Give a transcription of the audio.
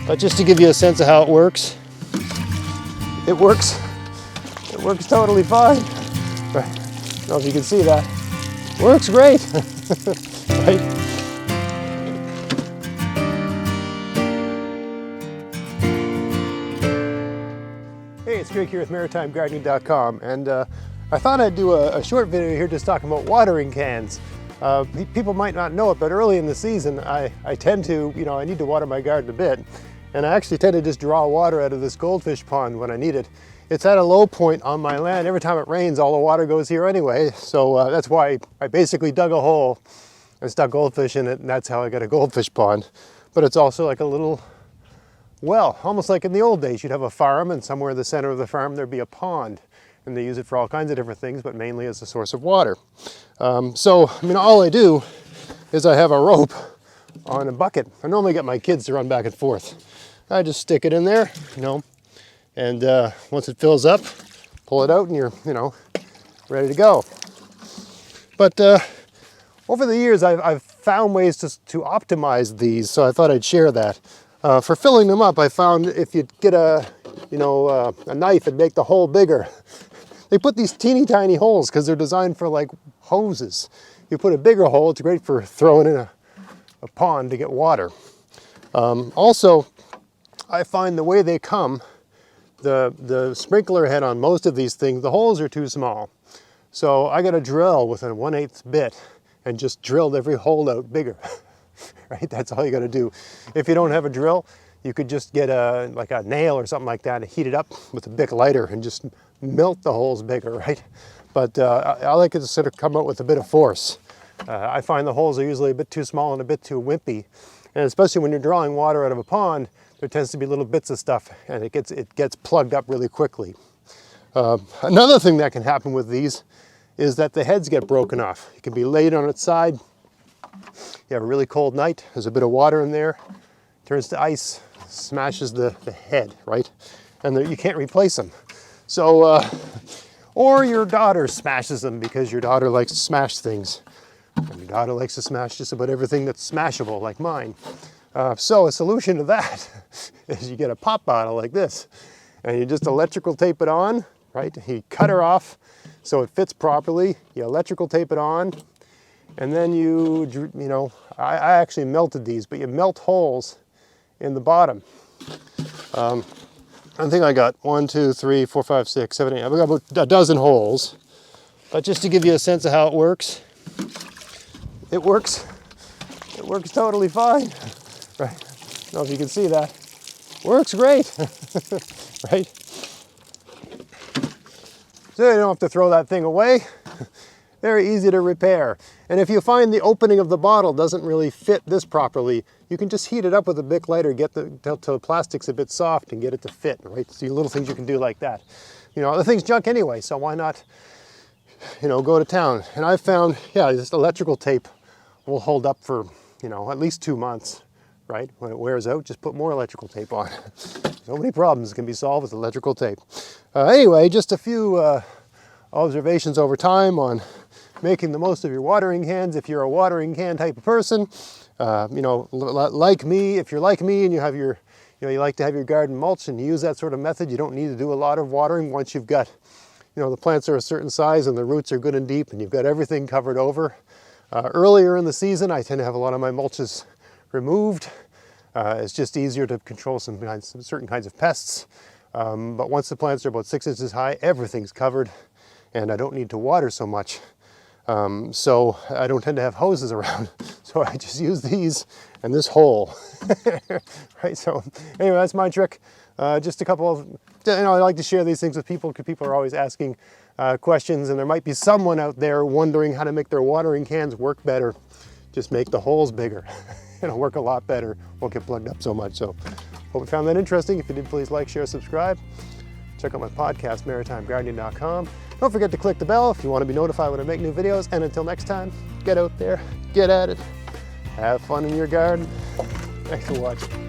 But just to give you a sense of how it works totally fine. Right. I don't know if you can see that. Works great, right? Hey, it's Greg here with MaritimeGardening.com, and I thought I'd do a short video here just talking about watering cans. People might not know it, but early in the season, I tend to, I need to water my garden a bit, and I actually tend to just draw water out of this goldfish pond when I need it. It's at a low point on my land. Every time it rains, all the water goes here anyway, so that's why I basically dug a hole and stuck goldfish in it, and that's how I got a goldfish pond. But it's also like a little well, almost like in the old days. You'd have a farm, and somewhere in the center of the farm there'd be a pond, and they use it for all kinds of different things, but mainly as a source of water. All I do is I have a rope on a bucket. I normally get my kids to run back and forth. I just stick it in there, and once it fills up, pull it out, and you're, ready to go. But over the years, I've found ways to optimize these, so I thought I'd share that. For filling them up, I found if you get a knife and make the hole bigger, they put these teeny tiny holes because they're designed for like hoses. You put a bigger hole, it's great for throwing in a pond to get water. Also, I find the way they come, the sprinkler head on most of these things, the holes are too small. So I got a drill with a 1/8 bit and just drilled every hole out bigger. Right, that's all you got to do. If you don't have a drill, you could just get a nail or something like that and heat it up with a Bic lighter and just melt the holes bigger, right? But I like it to sort of come out with a bit of force. I find the holes are usually a bit too small and a bit too wimpy, and especially when you're drawing water out of a pond, there tends to be little bits of stuff, and it gets plugged up really quickly. Another thing that can happen with these is that the heads get broken off. It can be laid on its side. You have a really cold night, there's a bit of water in there, turns to ice, smashes the head, right? And you can't replace them. So, or your daughter smashes them because your daughter likes to smash things. And your daughter likes to smash just about everything that's smashable, like mine. So a solution to that is you get a pop bottle like this, and you just electrical tape it on, right? You cut her off so it fits properly, you electrical tape it on, and then I actually melted these, but you melt holes in the bottom. I think I got 1, 2, 3, 4, 5, 6, 7, 8. I've got about a dozen holes. But just to give you a sense of how it works totally fine. Right? I don't know if you can see that. Works great, right? So you don't have to throw that thing away. Very easy to repair. And if you find the opening of the bottle doesn't really fit this properly, you can just heat it up with a Bic lighter, get till the plastic's a bit soft and get it to fit, right? So little things you can do like that. The thing's junk anyway, so why not, go to town? And I've found, this electrical tape will hold up for, at least 2 months, right? When it wears out, just put more electrical tape on. So many problems can be solved with electrical tape. Anyway, just a few observations over time on making the most of your watering cans. If you're a watering can type of person, like me, if you're like me and you have you like to have your garden mulched and you use that sort of method, you don't need to do a lot of watering once you've got, the plants are a certain size and the roots are good and deep and you've got everything covered over. Earlier in the season, I tend to have a lot of my mulches removed. It's just easier to control some certain kinds of pests. But once the plants are about 6 inches high, everything's covered and I don't need to water so much. So I don't tend to have hoses around. So I just use these and this hole, right? So anyway, that's my trick. Just a couple of, I like to share these things with people because people are always asking questions, and there might be someone out there wondering how to make their watering cans work better. Just make the holes bigger. It'll work a lot better. Won't get plugged up so much. So hope you found that interesting. If you did, please like, share, subscribe. Check out my podcast, MaritimeGardening.com. Don't forget to click the bell if you want to be notified when I make new videos. And until next time, get out there, get at it, have fun in your garden. Thanks for watching.